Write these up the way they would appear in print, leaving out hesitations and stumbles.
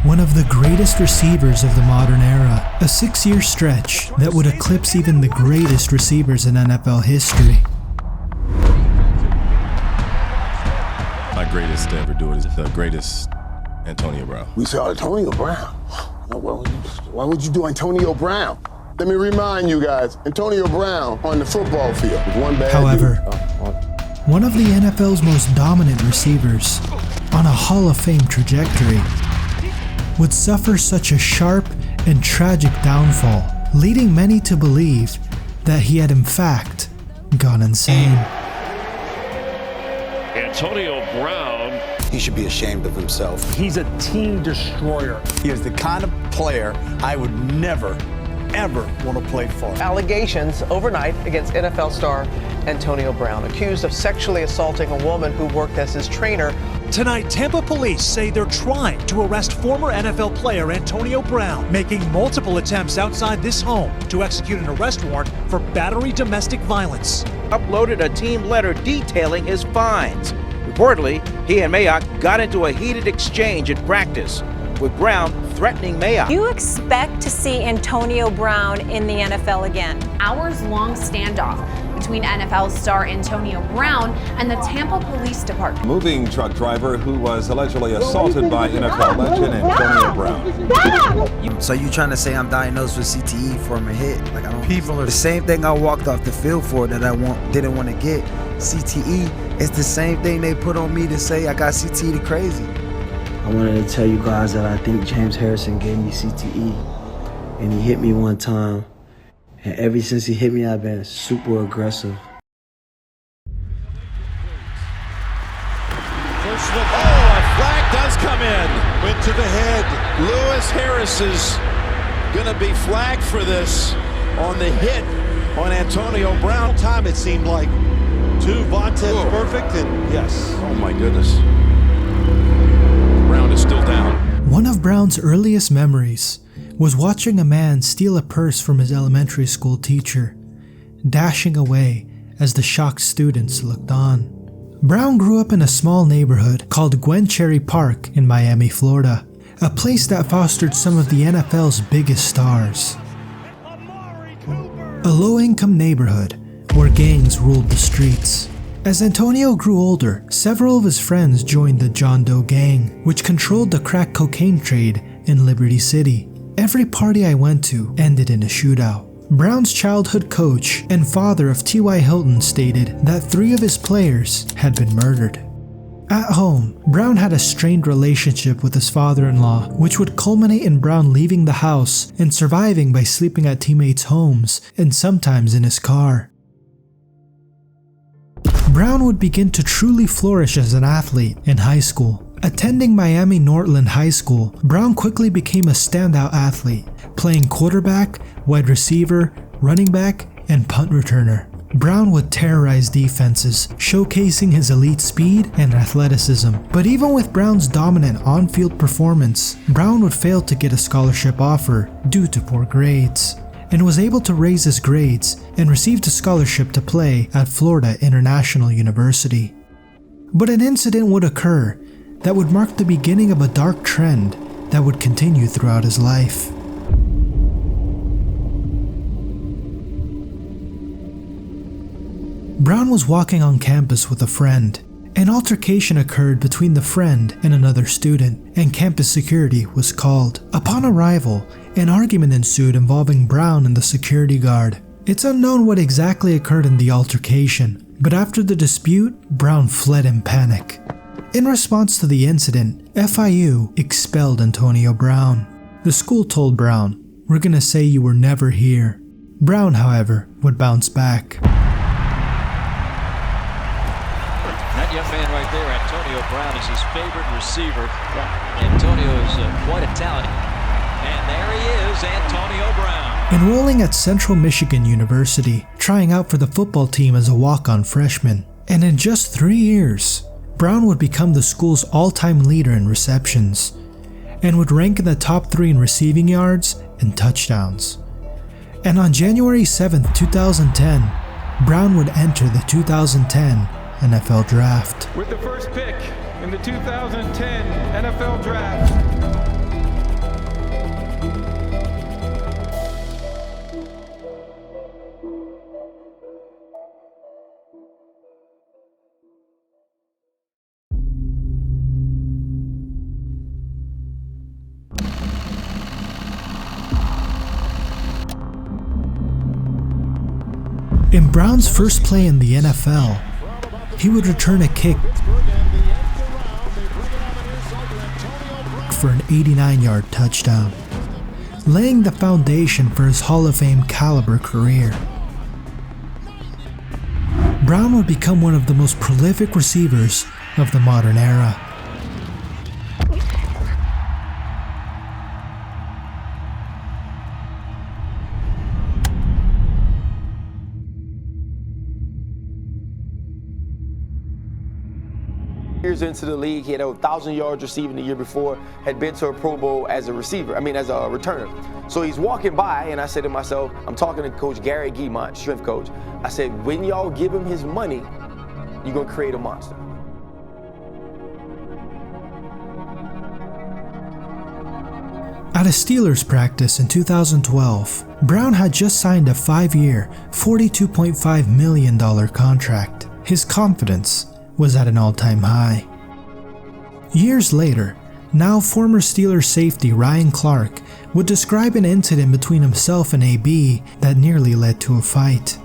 one of the greatest receivers of the modern era, a 6-year stretch that would eclipse even the greatest receivers in NFL history. My greatest to ever do it is the greatest Antonio Brown. We saw Antonio Brown. Why would you do Antonio Brown? Let me remind you guys, Antonio Brown on the football field with one bad However, dude. One of the NFL's most dominant receivers, on a Hall of Fame trajectory, would suffer such a sharp and tragic downfall, leading many to believe that he had in fact gone insane. Antonio Brown. He should be ashamed of himself. He's a team destroyer. He is the kind of player I would never, ever want to play for. Allegations overnight against NFL star Antonio Brown, accused of sexually assaulting a woman who worked as his trainer. Tonight, Tampa police say they're trying to arrest former NFL player Antonio Brown, making multiple attempts outside this home to execute an arrest warrant for battery domestic violence. Uploaded a team letter detailing his fines. Reportedly, he and Mayock got into a heated exchange at practice, with Brown threatening Mayock. You expect to see Antonio Brown in the NFL again? Hours-long standoff between NFL star Antonio Brown and the Tampa Police Department. Moving truck driver who was allegedly assaulted by NFL legend Antonio Brown. So you trying to say I'm diagnosed with CTE from a hit? Like I don't. People are the same thing I walked off the field for that I didn't want to get. CTE. It's the same thing they put on me to say I got CTE to crazy. I wanted to tell you guys that I think James Harrison gave me CTE, and he hit me one time, and ever since he hit me, I've been super aggressive. First look, a flag does come in. Went to the head. Lewis Harris is gonna be flagged for this on the hit on Antonio Brown. Time it seemed like two Vontez perfect, and yes. Oh my goodness. Brown is still down. One of Brown's earliest memories was watching a man steal a purse from his elementary school teacher, dashing away as the shocked students looked on. Brown grew up in a small neighborhood called Gwen Cherry Park in Miami, Florida, a place that fostered some of the NFL's biggest stars. A low-income neighborhood where gangs ruled the streets. As Antonio grew older, several of his friends joined the John Doe gang, which controlled the crack cocaine trade in Liberty City. Every party I went to ended in a shootout. Brown's childhood coach and father of T.Y. Hilton stated that 3 of his players had been murdered. At home, Brown had a strained relationship with his father-in-law, which would culminate in Brown leaving the house and surviving by sleeping at teammates' homes and sometimes in his car. Brown would begin to truly flourish as an athlete in high school. Attending Miami Northland High School, Brown quickly became a standout athlete, playing quarterback, wide receiver, running back, and punt returner. Brown would terrorize defenses, showcasing his elite speed and athleticism. But even with Brown's dominant on-field performance, Brown would fail to get a scholarship offer due to poor grades, and was able to raise his grades and received a scholarship to play at Florida International University. But an incident would occur that would mark the beginning of a dark trend that would continue throughout his life. Brown was walking on campus with a friend. An altercation occurred between the friend and another student, and campus security was called. Upon arrival, an argument ensued involving Brown and the security guard. It's unknown what exactly occurred in the altercation, but after the dispute, Brown fled in panic. In response to the incident, FIU expelled Antonio Brown. The school told Brown, "We're gonna say you were never here." Brown, however, would bounce back. That young man right there, Antonio Brown, is his favorite receiver. Antonio is quite a talent. And there he is, Antonio Brown. Enrolling at Central Michigan University, trying out for the football team as a walk-on freshman. And in just 3 years, Brown would become the school's all-time leader in receptions, and would rank in the top 3 in receiving yards and touchdowns. And on January 7th, 2010, Brown would enter the 2010 NFL Draft. With the first pick in the 2010 NFL Draft, In Brown's first play in the NFL, he would return a kick for an 89-yard touchdown, laying the foundation for his Hall of Fame caliber career. Brown would become one of the most prolific receivers of the modern era. Years into the league, he had over 1,000 yards receiving the year before, had been to a Pro Bowl as a receiver, as a returner. So he's walking by, and I said to myself, I'm talking to Coach Gary Guimont, strength coach. I said, when y'all give him his money, you're gonna create a monster. At a Steelers practice in 2012, Brown had just signed a 5-year, $42.5 million contract. His confidence was at an all-time high. Years later, now former Steelers safety Ryan Clark would describe an incident between himself and AB that nearly led to a fight.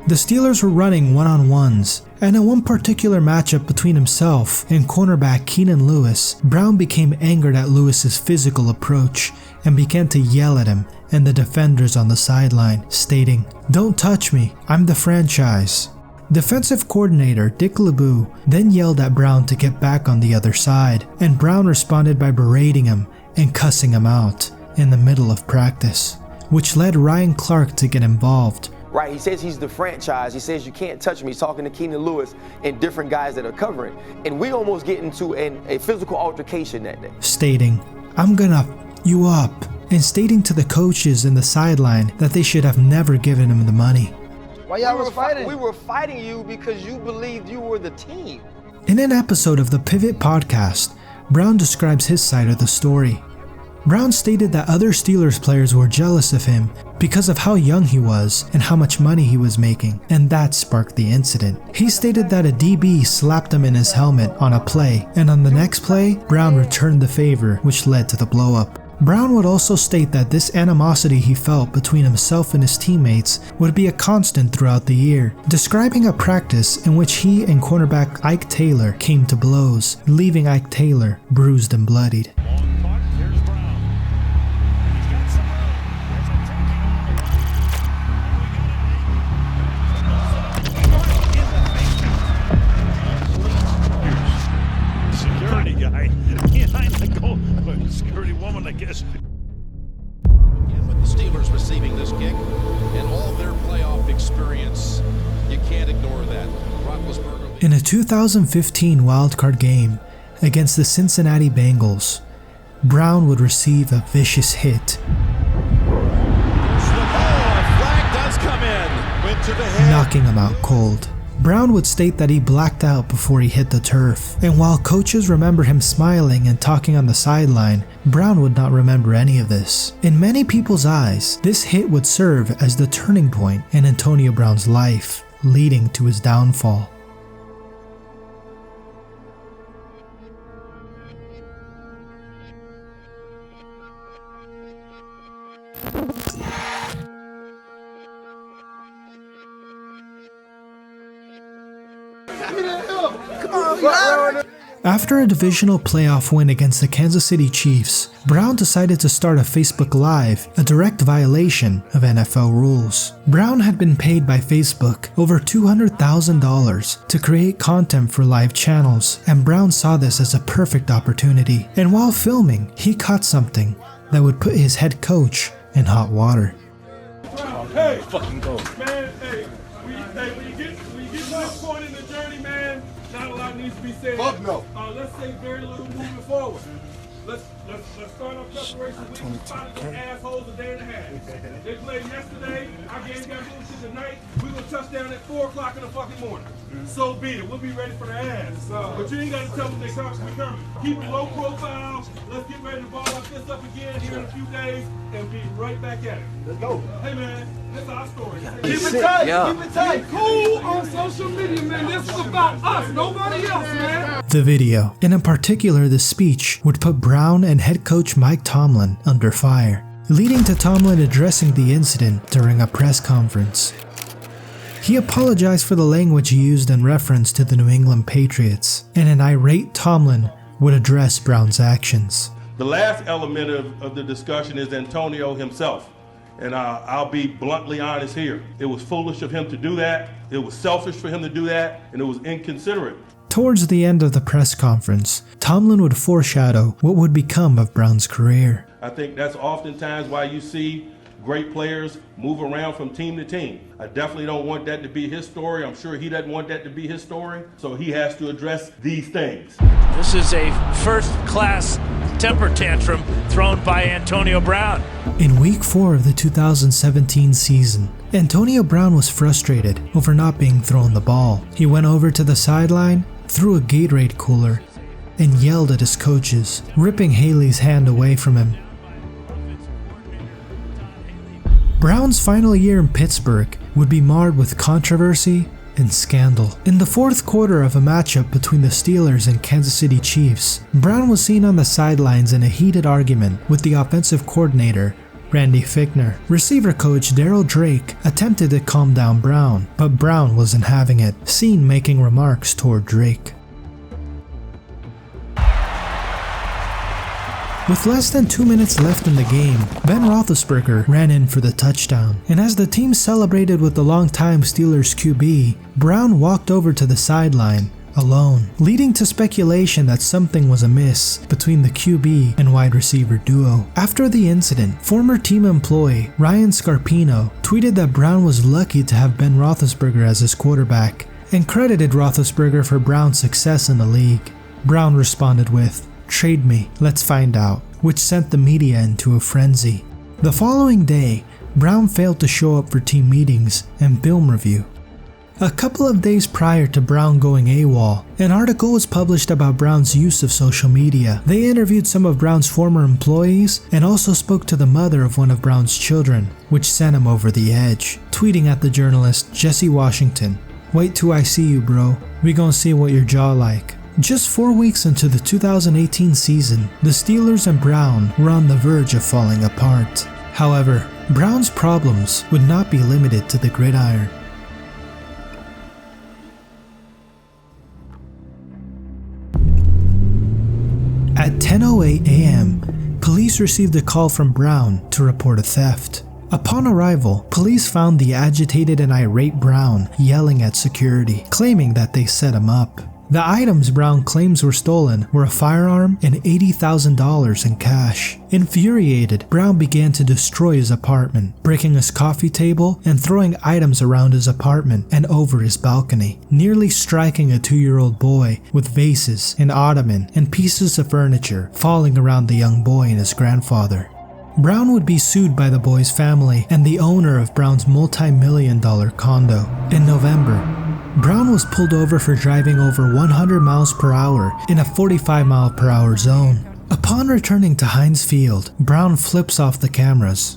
The Steelers were running one-on-ones, and in one particular matchup between himself and cornerback Keenan Lewis, Brown became angered at Lewis's physical approach and began to yell at him and the defenders on the sideline, stating, "Don't touch me, I'm the franchise." Defensive coordinator Dick LeBeau then yelled at Brown to get back on the other side, and Brown responded by berating him and cussing him out in the middle of practice, which led Ryan Clark to get involved. Right, he says he's the franchise. He says you can't touch me. He's talking to Keenan Lewis and different guys that are covering. And we almost get into a physical altercation that day. Stating, "I'm gonna f you up," and stating to the coaches in the sideline that they should have never given him the money. Why y'all was fighting? We were fighting you because you believed you were the team. In an episode of the Pivot podcast, Brown describes his side of the story. Brown stated that other Steelers players were jealous of him because of how young he was and how much money he was making, and that sparked the incident. He stated that a DB slapped him in his helmet on a play, and on the next play, Brown returned the favor, which led to the blow-up. Brown would also state that this animosity he felt between himself and his teammates would be a constant throughout the year, describing a practice in which he and cornerback Ike Taylor came to blows, leaving Ike Taylor bruised and bloodied. Security guy behind the goal. Security woman, I guess. Again, with the Steelers receiving this kick and all their playoff experience, you can't ignore that. Roethlisberger. In a 2015 wildcard game against the Cincinnati Bengals, Brown would receive a vicious hit, Flag does come in. Went to the head. knocking him out cold. Brown would state that he blacked out before he hit the turf, and while coaches remember him smiling and talking on the sideline, Brown would not remember any of this. In many people's eyes, this hit would serve as the turning point in Antonio Brown's life, leading to his downfall. After a divisional playoff win against the Kansas City Chiefs, Brown decided to start a Facebook Live, a direct violation of NFL rules. Brown had been paid by Facebook over $200,000 to create content for live channels, and Brown saw this as a perfect opportunity. And while filming, he caught something that would put his head coach in hot water. Hey, fucking go. Man, hey, when you get to this point in the journey, man, not a lot needs to be said. Fuck no. Let's say very little moving forward. Let's start off preparation. We spotted those assholes a day and a half. They played yesterday. Our game got moved to tonight. We're gonna touch down at 4 o'clock in the fucking morning. So be it. We'll be ready for the ass. But you ain't gotta tell them they coming. Keep it low profile. Let's get ready to ball like this up again here in a few days and be right back at it. Let's go. Hey man, this is our story. Keep it tight. Yeah. Keep it tight. Cool on social media, man. This is about us, nobody else, man. The video, and in particular the speech, would put Brown and head coach Mike Tomlin under fire, leading to Tomlin addressing the incident during a press conference. He apologized for the language he used in reference to the New England Patriots, and an irate Tomlin would address Brown's actions. The last element of the discussion is Antonio himself. And I'll be bluntly honest here. It was foolish of him to do that. It was selfish for him to do that. And it was inconsiderate. Towards the end of the press conference, Tomlin would foreshadow what would become of Brown's career. I think that's oftentimes why you see great players move around from team to team. I definitely don't want that to be his story. I'm sure he doesn't want that to be his story. So he has to address these things. This is a first-class temper tantrum thrown by Antonio Brown. In week 4 of the 2017 season, Antonio Brown was frustrated over not being thrown the ball. He went over to the sideline, threw a Gatorade cooler, and yelled at his coaches, ripping Haley's hand away from him. Brown's final year in Pittsburgh would be marred with controversy and scandal. In the fourth quarter of a matchup between the Steelers and Kansas City Chiefs, Brown was seen on the sidelines in a heated argument with the offensive coordinator, Randy Fichtner. Receiver coach Daryl Drake attempted to calm down Brown, but Brown wasn't having it, seen making remarks toward Drake. With less than 2 minutes left in the game, Ben Roethlisberger ran in for the touchdown, and as the team celebrated with the longtime Steelers QB, Brown walked over to the sideline alone, leading to speculation that something was amiss between the QB and wide receiver duo. After the incident, former team employee Ryan Scarpino tweeted that Brown was lucky to have Ben Roethlisberger as his quarterback, and credited Roethlisberger for Brown's success in the league. Brown responded with, "Trade me, let's find out," which sent the media into a frenzy. The following day, Brown failed to show up for team meetings and film review. A couple of days prior to Brown going AWOL, an article was published about Brown's use of social media. They interviewed some of Brown's former employees and also spoke to the mother of one of Brown's children, which sent him over the edge, tweeting at the journalist Jesse Washington, "Wait till I see you, bro. We gon' see what your jaw like." Just 4 weeks into the 2018 season, the Steelers and Brown were on the verge of falling apart. However, Brown's problems would not be limited to the gridiron. At 10:08 a.m., police received a call from Brown to report a theft. Upon arrival, police found the agitated and irate Brown yelling at security, claiming that they set him up. The items Brown claims were stolen were a firearm and $80,000 in cash. Infuriated, Brown began to destroy his apartment, breaking his coffee table and throwing items around his apartment and over his balcony, nearly striking a 2-year-old boy with vases, an ottoman, and pieces of furniture falling around the young boy and his grandfather. Brown would be sued by the boy's family and the owner of Brown's multi-million-dollar condo. In November, Brown was pulled over for driving over 100 miles per hour in a 45-mile-per-hour zone. Upon returning to Heinz Field, Brown flips off the cameras.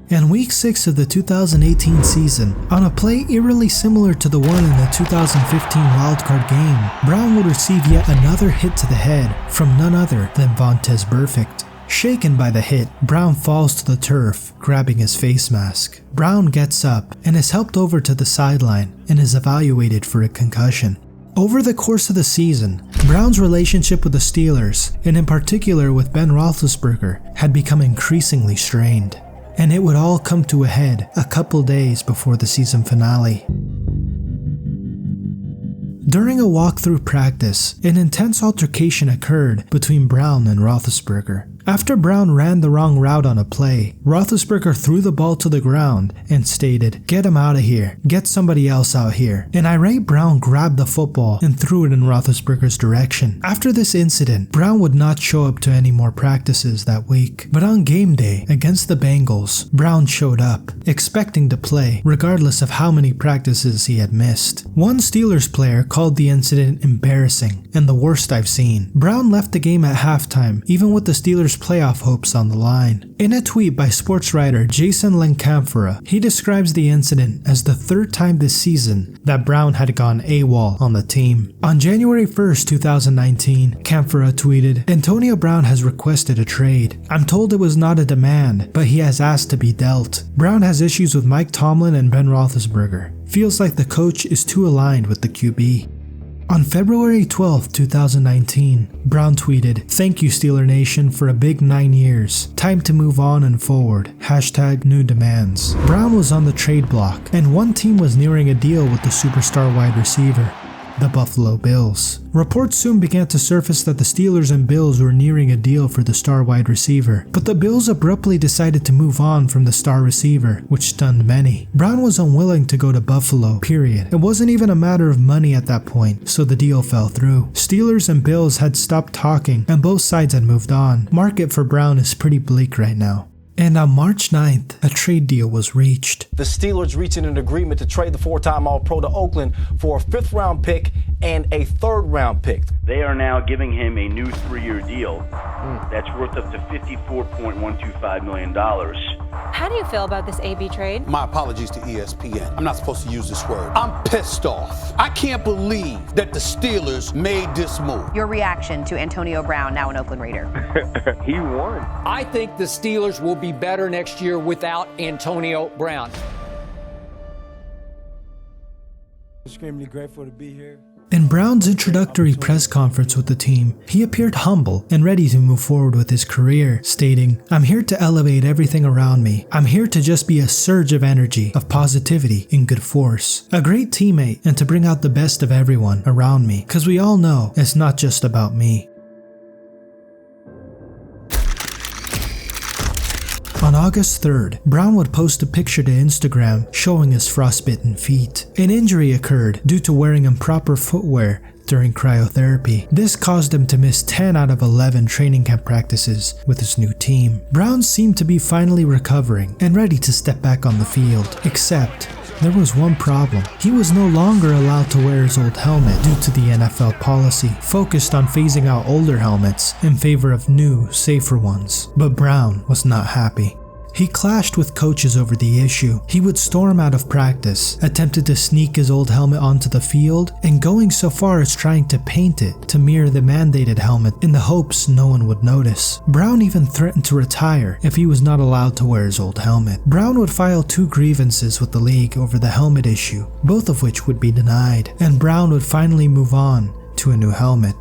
In week 6 of the 2018 season, on a play eerily similar to the one in the 2015 wildcard game, Brown would receive yet another hit to the head from none other than Vontaze Burfict. Shaken by the hit, Brown falls to the turf, grabbing his face mask. Brown gets up and is helped over to the sideline and is evaluated for a concussion. Over the course of the season, Brown's relationship with the Steelers, and in particular with Ben Roethlisberger, had become increasingly strained. And it would all come to a head a couple days before the season finale. During a walkthrough practice, an intense altercation occurred between Brown and Roethlisberger. After Brown ran the wrong route on a play, Roethlisberger threw the ball to the ground and stated, "Get him out of here. Get somebody else out here." An irate Brown grabbed the football and threw it in Roethlisberger's direction. After this incident, Brown would not show up to any more practices that week. But on game day against the Bengals, Brown showed up, expecting to play, regardless of how many practices he had missed. One Steelers player called the incident embarrassing and the worst I've seen. Brown left the game at halftime, even with the Steelers Steelers' playoff hopes on the line. In a tweet by sports writer Jason Lencamphora, he describes the incident as the third time this season that Brown had gone AWOL on the team. On January 1st, 2019, Camphora tweeted, "Antonio Brown has requested a trade. I'm told it was not a demand, but he has asked to be dealt. Brown has issues with Mike Tomlin and Ben Roethlisberger. Feels like the coach is too aligned with the QB." On February 12, 2019, Brown tweeted, "Thank you Steeler Nation for a big 9 years. Time to move on and forward. #new demands." Brown was on the trade block, and one team was nearing a deal with the superstar wide receiver, the Buffalo Bills. Reports soon began to surface that the Steelers and Bills were nearing a deal for the star wide receiver, but the Bills abruptly decided to move on from the star receiver, which stunned many. Brown was unwilling to go to Buffalo, period. It wasn't even a matter of money at that point, so the deal fell through. Steelers and Bills had stopped talking, and both sides had moved on. Market for Brown is pretty bleak right now. And on March 9th, a trade deal was reached. The Steelers reaching an agreement to trade the four-time All-Pro to Oakland for a 5th-round pick and a 3rd-round pick. They are now giving him a new 3-year deal that's worth up to $54.125 million. How do you feel about this AB trade? My apologies to ESPN. I'm not supposed to use this word. I'm pissed off. I can't believe that the Steelers made this move. Your reaction to Antonio Brown, now an Oakland Raider? He won. I think the Steelers will be better next year without Antonio Brown. Extremely grateful to be here. In Brown's introductory press conference with the team, he appeared humble and ready to move forward with his career, stating, "I'm here to elevate everything around me. I'm here to just be a surge of energy, of positivity, and good force. A great teammate, and to bring out the best of everyone around me, because we all know it's not just about me." On August 3rd, Brown would post a picture to Instagram showing his frostbitten feet. An injury occurred due to wearing improper footwear during cryotherapy. This caused him to miss 10 out of 11 training camp practices with his new team. Brown seemed to be finally recovering and ready to step back on the field, except there was one problem. He was no longer allowed to wear his old helmet due to the NFL policy, focused on phasing out older helmets in favor of new, safer ones. But Brown was not happy. He clashed with coaches over the issue. He would storm out of practice, attempted to sneak his old helmet onto the field, and going so far as trying to paint it to mirror the mandated helmet in the hopes no one would notice. Brown even threatened to retire if he was not allowed to wear his old helmet. Brown would file 2 grievances with the league over the helmet issue, both of which would be denied, and Brown would finally move on to a new helmet.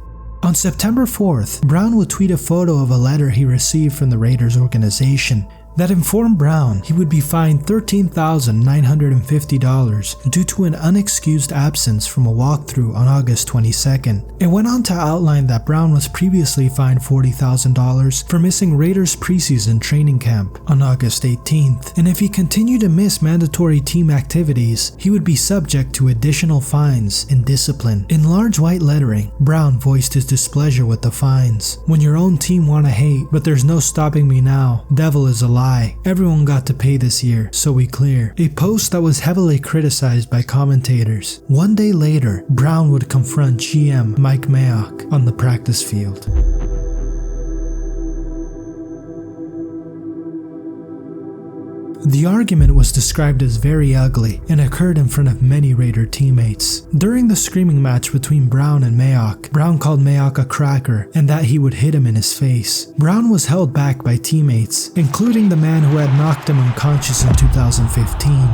On September 4th, Brown would tweet a photo of a letter he received from the Raiders organization that informed Brown he would be fined $13,950 due to an unexcused absence from a walkthrough on August 22nd. It went on to outline that Brown was previously fined $40,000 for missing Raiders preseason training camp on August 18th, and if he continued to miss mandatory team activities, he would be subject to additional fines and discipline. In large white lettering, Brown voiced his displeasure with the fines. "When your own team wanna hate, but there's no stopping me now. Devil is a lie. Everyone got to pay this year, so we clear." A post that was heavily criticized by commentators. One day later, Brown would confront GM Mike Mayock on the practice field. The argument was described as very ugly and occurred in front of many Raider teammates. During the screaming match between Brown and Mayock, Brown called Mayock a cracker and that he would hit him in his face. Brown was held back by teammates, including the man who had knocked him unconscious in 2015,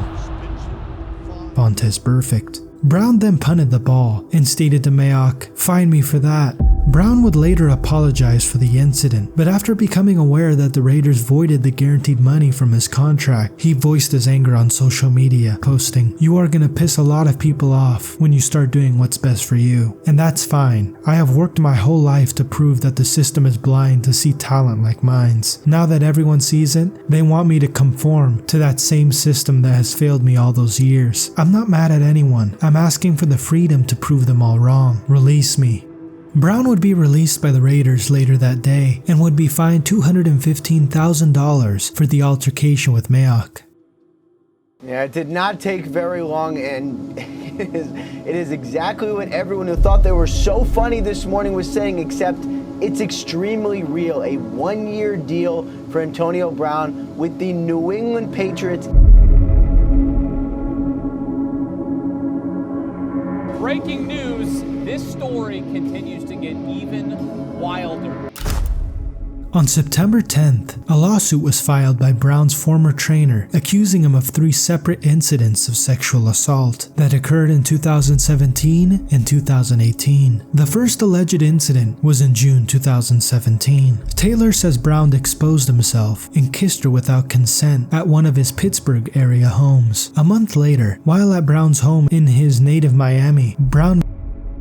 Vontaze Burfict. Brown then punted the ball and stated to Mayock, "Fine me for that." Brown would later apologize for the incident, but after becoming aware that the Raiders voided the guaranteed money from his contract, he voiced his anger on social media, posting, "You are gonna piss a lot of people off when you start doing what's best for you. And that's fine. I have worked my whole life to prove that the system is blind to see talent like mine's. Now that everyone sees it, they want me to conform to that same system that has failed me all those years. I'm not mad at anyone. I'm asking for the freedom to prove them all wrong. Release me." Brown would be released by the Raiders later that day and would be fined $215,000 for the altercation with Mayock. Yeah, it did not take very long, and it is exactly what everyone who thought they were so funny this morning was saying, except it's extremely real. A one-year deal for Antonio Brown with the New England Patriots. Breaking news, this story continues to get even wilder. On September 10th, a lawsuit was filed by Brown's former trainer accusing him of 3 separate incidents of sexual assault that occurred in 2017 and 2018. The first alleged incident was in June 2017. Taylor says Brown exposed himself and kissed her without consent at one of his Pittsburgh area homes. A month later, while at Brown's home in his native Miami, Brown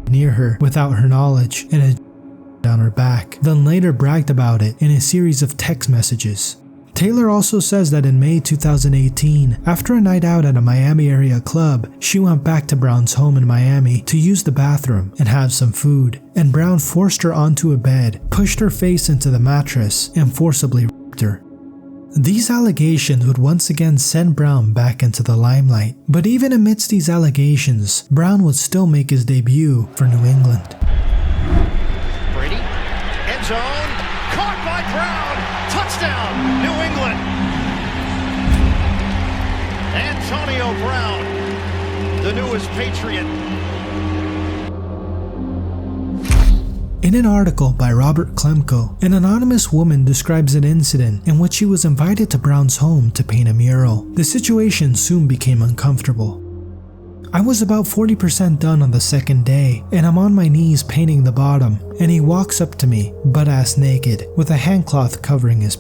near her without her knowledge and had down her back, then later bragged about it in a series of text messages. Taylor also says that in May 2018, after a night out at a Miami area club, she went back to Brown's home in Miami to use the bathroom and have some food, and Brown forced her onto a bed, pushed her face into the mattress, and forcibly raped her. These allegations would once again send Brown back into the limelight, but even amidst these allegations, Brown would still make his debut for New England. Zone, caught by Brown, touchdown, New England. Antonio Brown, the newest Patriot. In an article by Robert Klemko, an anonymous woman describes an incident in which she was invited to Brown's home to paint a mural. The situation soon became uncomfortable. I was about 40% done on the second day, and I'm on my knees painting the bottom, and he walks up to me, butt-ass naked, with a handcloth covering his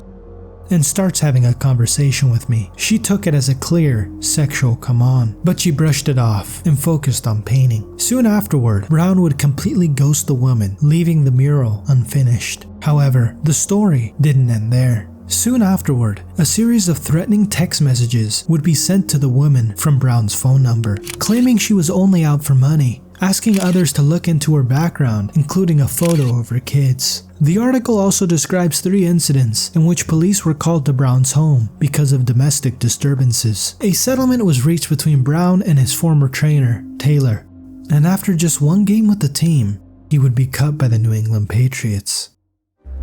and starts having a conversation with me. She took it as a clear, sexual come on, but she brushed it off and focused on painting. Soon afterward, Brown would completely ghost the woman, leaving the mural unfinished. However, the story didn't end there. Soon afterward, a series of threatening text messages would be sent to the woman from Brown's phone number, claiming she was only out for money, asking others to look into her background, including a photo of her kids. The article also describes 3 incidents in which police were called to Brown's home because of domestic disturbances. A settlement was reached between Brown and his former trainer, Taylor, and after just 1 game with the team, he would be cut by the New England Patriots.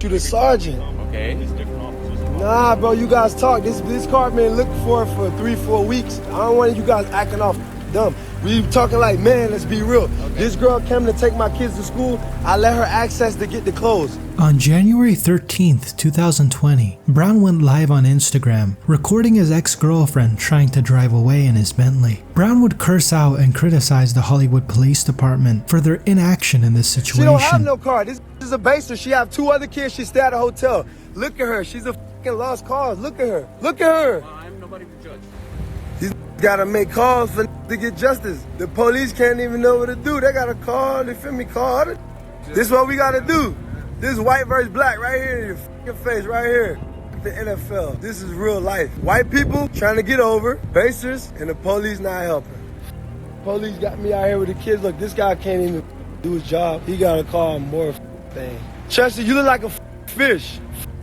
To the sergeant. Okay. Nah, bro, you guys talk. This card been looking for it for 3-4 weeks. I don't want you guys acting off dumb. We talking like, man, let's be real. Okay. This girl came to take my kids to school. I let her access to get the clothes. On January 13th, 2020, Brown went live on Instagram, recording his ex-girlfriend trying to drive away in his Bentley. Brown would curse out and criticize the Hollywood Police Department for their inaction in this situation. She don't have no car. This is a baser. She have 2 other kids. She stay at a hotel. Look at her. She's a fucking lost cause. Look at her. Look at her. I'm nobody to judge. These gotta make calls to get justice. The police can't even know what to do. They gotta call, they feel me, call. This is what we gotta do. This is white versus black right here in your fucking face, right here. The NFL. This is real life. White people trying to get over, basers, and the police not helping. Police got me out here with the kids. Look, this guy can't even do his job. He gotta call more thing. Chester, you look like a fish.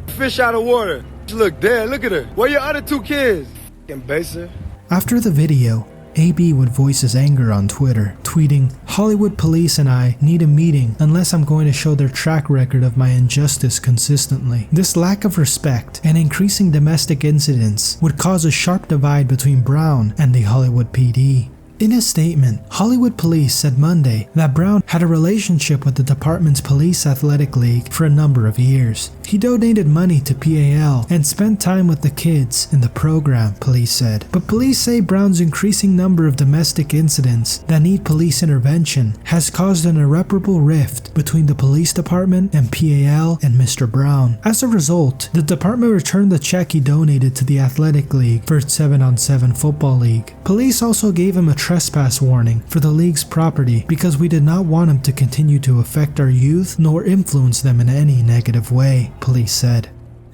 Fish out of water. You look dead. Look at her. Where your other 2 kids? Fucking baser. After the video, AB would voice his anger on Twitter, tweeting, "Hollywood police and I need a meeting unless I'm going to show their track record of my injustice consistently." This lack of respect and increasing domestic incidents would cause a sharp divide between Brown and the Hollywood PD. In a statement, Hollywood Police said Monday that Brown had a relationship with the department's police athletic league for a number of years. He donated money to PAL and spent time with the kids in the program, police said. But police say Brown's increasing number of domestic incidents that need police intervention has caused an irreparable rift between the police department and PAL and Mr. Brown. As a result, the department returned the check he donated to the athletic league for its 7-on-7 football league. Police also gave him a trespass warning for the league's property because we did not want him to continue to affect our youth nor influence them in any negative way, police said.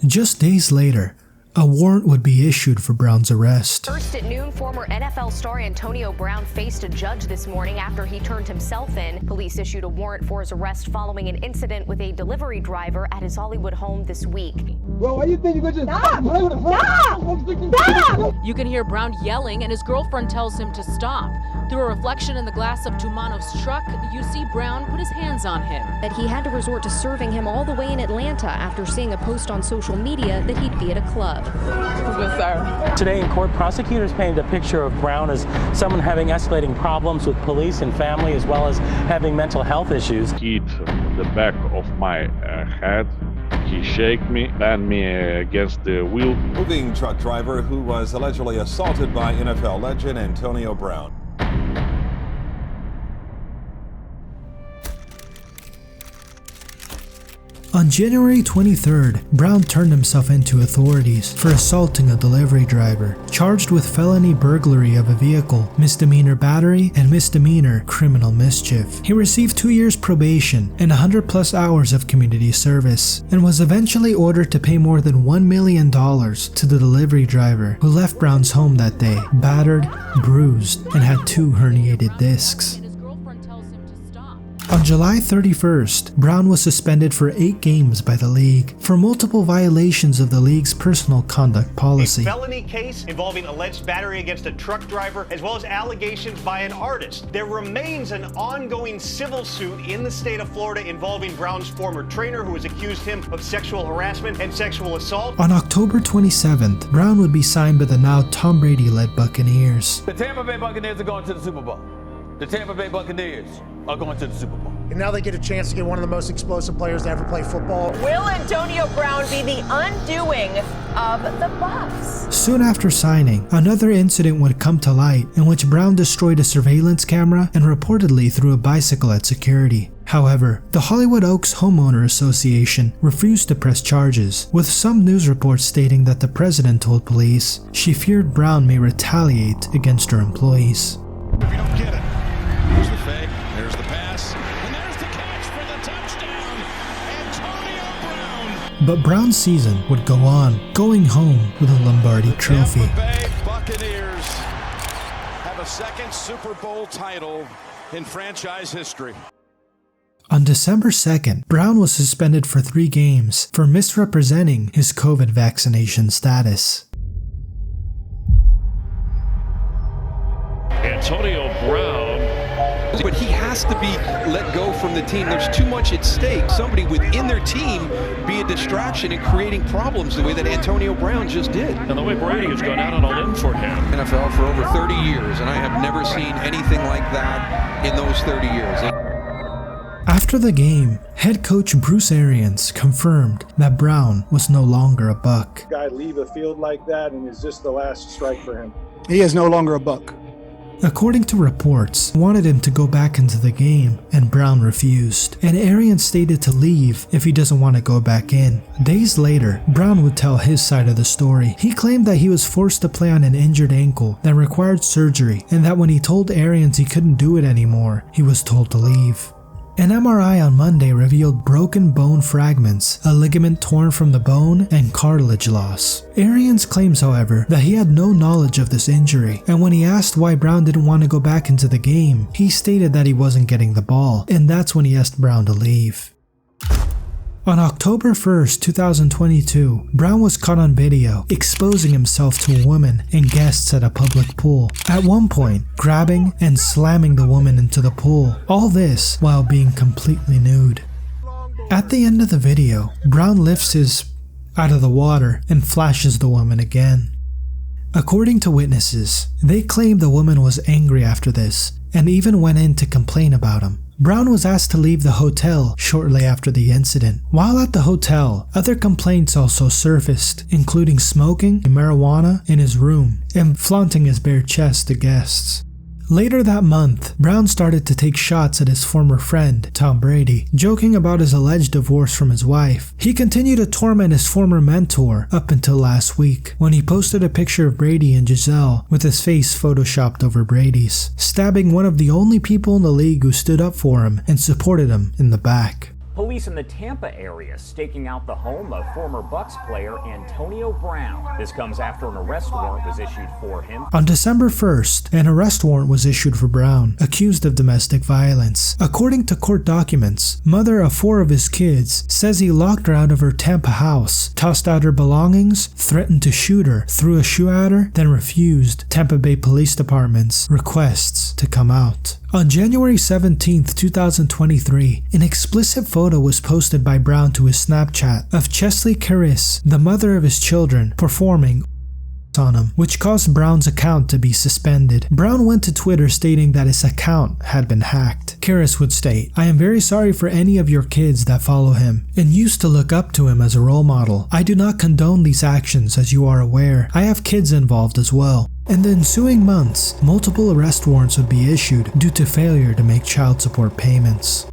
Just days later, A warrant would be issued for Brown's arrest. First at noon, former NFL star Antonio Brown faced a judge this morning after he turned himself in. Police issued a warrant for his arrest following an incident with a delivery driver at his Hollywood home this week. Bro, why you think you could just stop? You can hear Brown yelling, and his girlfriend tells him to stop. Through a reflection in the glass of Tumanov's truck, you see Brown put his hands on him. That he had to resort to serving him all the way in Atlanta after seeing a post on social media that he'd be at a club. Today in court, prosecutors painted a picture of Brown as someone having escalating problems with police and family, as well as having mental health issues. He hit the back of my head. He shook me, landed me against the wheel. Moving truck driver who was allegedly assaulted by NFL legend Antonio Brown. On January 23rd, Brown turned himself into authorities for assaulting a delivery driver, charged with felony burglary of a vehicle, misdemeanor battery, and misdemeanor criminal mischief. He received 2 years probation and 100+ hours of community service, and was eventually ordered to pay more than $1 million to the delivery driver who left Brown's home that day, battered, bruised, and had 2 herniated discs. On July 31st, Brown was suspended for 8 games by the league for multiple violations of the league's personal conduct policy. A felony case involving alleged battery against a truck driver, as well as allegations by an artist. There remains an ongoing civil suit in the state of Florida involving Brown's former trainer, who has accused him of sexual harassment and sexual assault. On October 27th, Brown would be signed by the now Tom Brady-led Buccaneers. The Tampa Bay Buccaneers are going to the Super Bowl. The Tampa Bay Buccaneers are going to the Super Bowl. And now they get a chance to get one of the most explosive players to ever play football. Will Antonio Brown be the undoing of the Bucs? Soon after signing, another incident would come to light in which Brown destroyed a surveillance camera and reportedly threw a bicycle at security. However, the Hollywood Oaks Homeowner Association refused to press charges, with some news reports stating that the president told police she feared Brown may retaliate against her employees. If you don't get it, here's the fake, there's the pass, and there's the catch for the touchdown, Antonio Brown. But Brown's season would go on, going home with a Lombardi Trophy. Tampa Bay Buccaneers have a second Super Bowl title in franchise history. On December 2nd, Brown was suspended for 3 games for misrepresenting his COVID vaccination status. Antonio Brown. But he has to be let go from the team. There's too much at stake. Somebody within their team be a distraction and creating problems the way that Antonio Brown just did. And the way Brady has gone out on a limb for him. NFL for over 30 years, and I have never seen anything like that in those 30 years. After the game, head coach Bruce Arians confirmed that Brown was no longer a Buck. Guy leave a field like that, and it's just the last strike for him. He is no longer a Buck. According to reports, wanted him to go back into the game, and Brown refused, and Arians stated to leave if he doesn't want to go back in. Days later, Brown would tell his side of the story. He claimed that he was forced to play on an injured ankle that required surgery, and that when he told Arians he couldn't do it anymore, he was told to leave. An MRI on Monday revealed broken bone fragments, a ligament torn from the bone, and cartilage loss. Arians claims, however, that he had no knowledge of this injury, and when he asked why Brown didn't want to go back into the game, he stated that he wasn't getting the ball, and that's when he asked Brown to leave. On October 1st, 2022, Brown was caught on video exposing himself to a woman and guests at a public pool. At one point, grabbing and slamming the woman into the pool. All this while being completely nude. At the end of the video, Brown lifts his out of the water and flashes the woman again. According to witnesses, they claim the woman was angry after this and even went in to complain about him. Brown was asked to leave the hotel shortly after the incident. While at the hotel, other complaints also surfaced, including smoking marijuana in his room and flaunting his bare chest to guests. Later that month, Brown started to take shots at his former friend, Tom Brady, joking about his alleged divorce from his wife. He continued to torment his former mentor up until last week, when he posted a picture of Brady and Giselle with his face photoshopped over Brady's, stabbing one of the only people in the league who stood up for him and supported him in the back. Police in the Tampa area staking out the home of former Bucks player Antonio Brown. This comes after an arrest warrant was issued for him. On December 1st, an arrest warrant was issued for Brown, accused of domestic violence. According to court documents, mother of 4 of his kids says he locked her out of her Tampa house, tossed out her belongings, threatened to shoot her, threw a shoe at her, then refused Tampa Bay Police Department's requests to come out. On January 17, 2023, an explicit photo was posted by Brown to his Snapchat of Chesley Caris, the mother of his children, performing on him, which caused Brown's account to be suspended. Brown went to Twitter stating that his account had been hacked. Caris would state, "I am very sorry for any of your kids that follow him and used to look up to him as a role model. I do not condone these actions, as you are aware. I have kids involved as well." In the ensuing months, multiple arrest warrants would be issued due to failure to make child support payments.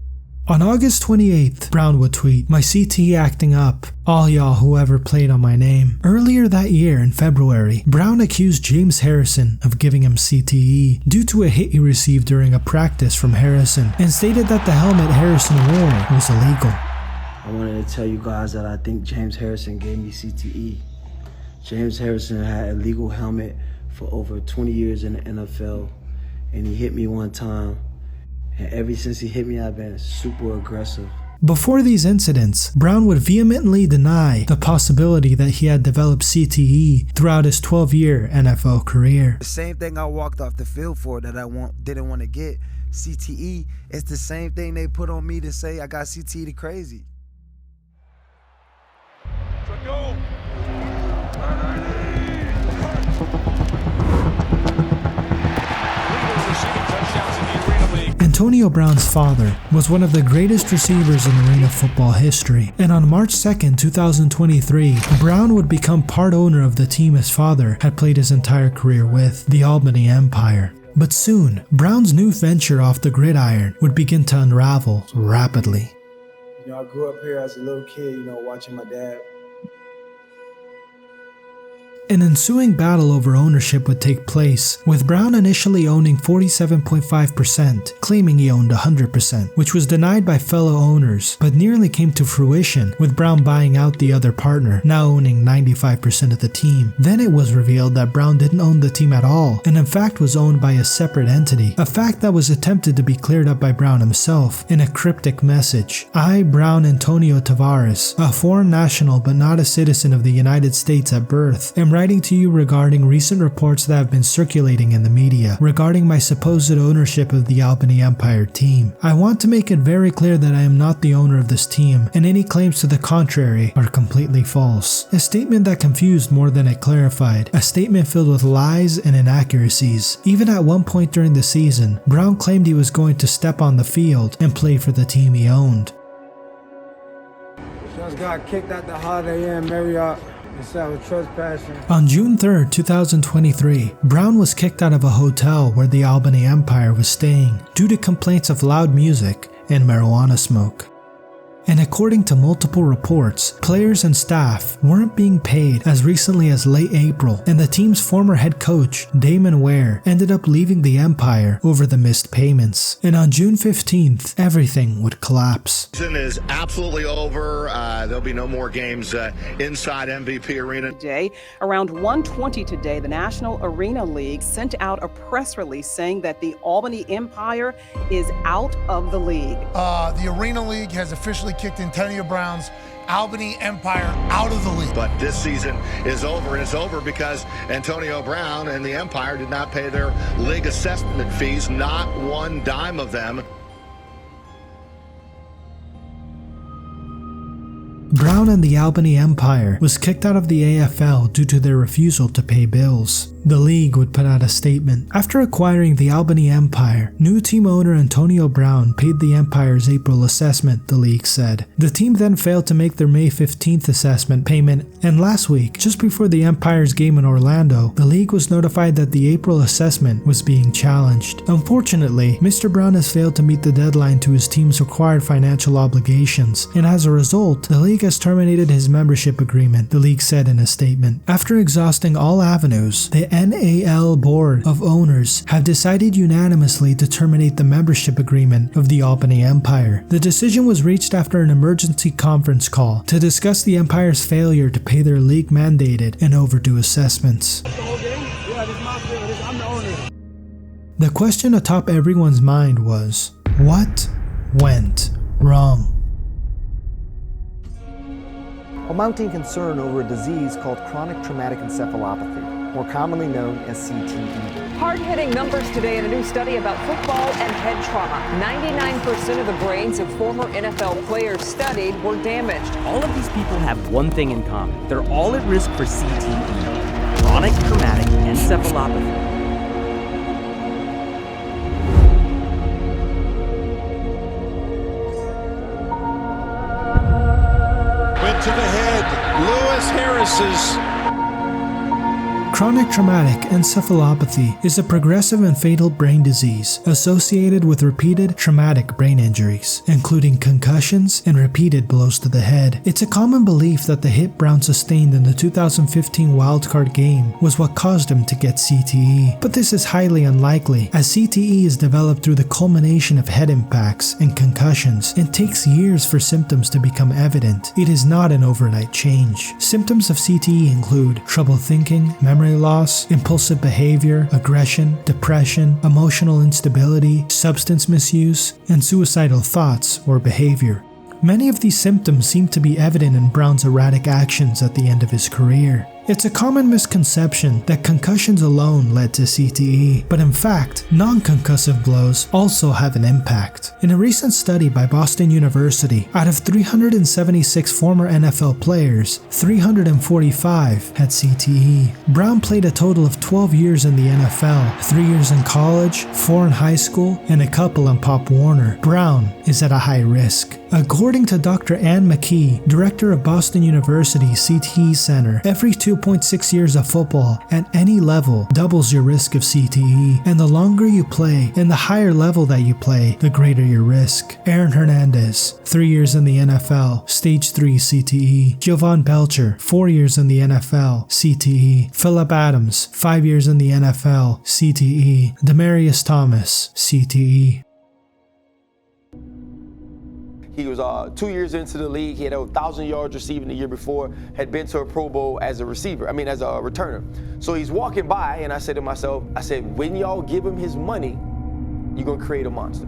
On August 28th, Brown would tweet, "My CTE acting up. All y'all whoever played on my name." Earlier that year, in February, Brown accused James Harrison of giving him CTE due to a hit he received during a practice from Harrison, and stated that the helmet Harrison wore was illegal. I wanted to tell you guys that I think James Harrison gave me CTE. James Harrison had a legal helmet for over 20 years in the NFL, and he hit me one time, and ever since he hit me, I've been super aggressive. Before these incidents, Brown would vehemently deny the possibility that he had developed CTE throughout his 12-year NFL career. The same thing I walked off the field for that I didn't want to get, CTE, it's the same thing they put on me to say I got CTE to crazy. Go. Antonio Brown's father was one of the greatest receivers in arena football history, and on March 2nd, 2023, Brown would become part owner of the team his father had played his entire career with, the Albany Empire. But soon, Brown's new venture off the gridiron would begin to unravel rapidly. You know, I grew up here as a little kid, watching my dad. An ensuing battle over ownership would take place, with Brown initially owning 47.5%, claiming he owned 100%, which was denied by fellow owners, but nearly came to fruition, with Brown buying out the other partner, now owning 95% of the team. Then it was revealed that Brown didn't own the team at all, and in fact was owned by a separate entity, a fact that was attempted to be cleared up by Brown himself in a cryptic message. "I, Brown Antonio Tavares, a foreign national but not a citizen of the United States at birth, am writing to you regarding recent reports that have been circulating in the media regarding my supposed ownership of the Albany Empire team. I want to make it very clear that I am not the owner of this team, and any claims to the contrary are completely false." A statement that confused more than it clarified, a statement filled with lies and inaccuracies. Even at one point during the season, Brown claimed he was going to step on the field and play for the team he owned. Just got kicked out the Holiday Inn Marriott. On June 3rd, 2023, Brown was kicked out of a hotel where the Albany Empire was staying due to complaints of loud music and marijuana smoke. And according to multiple reports, players and staff weren't being paid as recently as late April, and the team's former head coach, Damon Ware, ended up leaving the Empire over the missed payments. And on June 15th, everything would collapse. Season is absolutely over. There'll be no more games inside MVP Arena. Today, around 1:20 today, the National Arena League sent out a press release saying that the Albany Empire is out of the league. The Arena League has officially kicked Antonio Brown's Albany Empire out of the league. But this season is over, and it's over because Antonio Brown and the Empire did not pay their league assessment fees, not one dime of them. Brown and the Albany Empire was kicked out of the AFL due to their refusal to pay bills. The league would put out a statement. After acquiring the Albany Empire, new team owner Antonio Brown paid the Empire's April assessment, the league said. The team then failed to make their May 15th assessment payment, and last week, just before the Empire's game in Orlando, the league was notified that the April assessment was being challenged. Unfortunately, Mr. Brown has failed to meet the deadline to his team's required financial obligations, and as a result, the league has has terminated his membership agreement, the league said in a statement. After exhausting all avenues, the NAL Board of Owners have decided unanimously to terminate the membership agreement of the Albany Empire. The decision was reached after an emergency conference call to discuss the Empire's failure to pay their league-mandated and overdue assessments. The question atop everyone's mind was, what went wrong? A mounting concern over a disease called chronic traumatic encephalopathy, more commonly known as CTE. Hard-hitting numbers today in a new study about football and head trauma. 99% of the brains of former NFL players studied were damaged. All of these people have one thing in common. They're all at risk for CTE, chronic traumatic encephalopathy. To the head, Lewis Harris's. Chronic traumatic encephalopathy is a progressive and fatal brain disease associated with repeated traumatic brain injuries, including concussions and repeated blows to the head. It's a common belief that the hit Brown sustained in the 2015 wildcard game was what caused him to get CTE, but this is highly unlikely, as CTE is developed through the culmination of head impacts and concussions and takes years for symptoms to become evident. It is not an overnight change. Symptoms of CTE include trouble thinking, memory loss, impulsive behavior, aggression, depression, emotional instability, substance misuse, and suicidal thoughts or behavior. Many of these symptoms seem to be evident in Brown's erratic actions at the end of his career. It's a common misconception that concussions alone led to CTE, but in fact, non-concussive blows also have an impact. In a recent study by Boston University, out of 376 former NFL players, 345 had CTE. Brown played a total of 12 years in the NFL, 3 years in college, 4 in high school, and a couple in Pop Warner. Brown is at a high risk. According to Dr. Ann McKee, director of Boston University's CTE Center, every 2.6 years of football at any level doubles your risk of CTE, and the longer you play and the higher level that you play, the greater your risk. Aaron Hernandez, 3 years in the NFL, stage 3 CTE. Jovan Belcher, 4 years in the NFL, CTE. Phillip Adams, 5 years in the NFL, CTE. Demaryius Thomas, CTE. He was 2 years into the league. He had over 1,000 yards receiving the year before, had been to a Pro Bowl as a as a returner. So he's walking by, and I said to myself, when y'all give him his money, you're going to create a monster.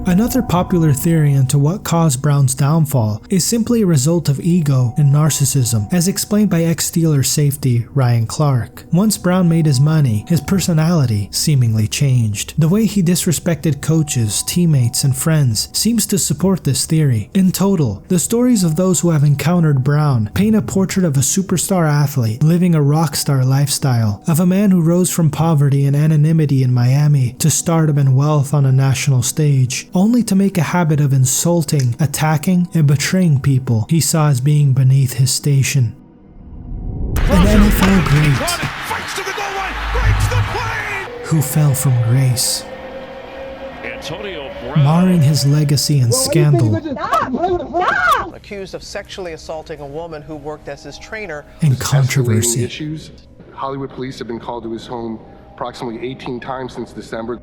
Another popular theory into what caused Brown's downfall is simply a result of ego and narcissism, as explained by ex-Steelers safety Ryan Clark. Once Brown made his money, his personality seemingly changed. The way he disrespected coaches, teammates, and friends seems to support this theory. In total, the stories of those who have encountered Brown paint a portrait of a superstar athlete living a rock star lifestyle, of a man who rose from poverty and anonymity in Miami to stardom and wealth on a national stage, only to make a habit of insulting, attacking, and betraying people he saw as being beneath his station. An NFL great who fell from grace, marring his legacy in scandal accused of sexually assaulting a woman who worked as his trainer, and controversy. Hollywood police have been called to his home approximately 18 times since December.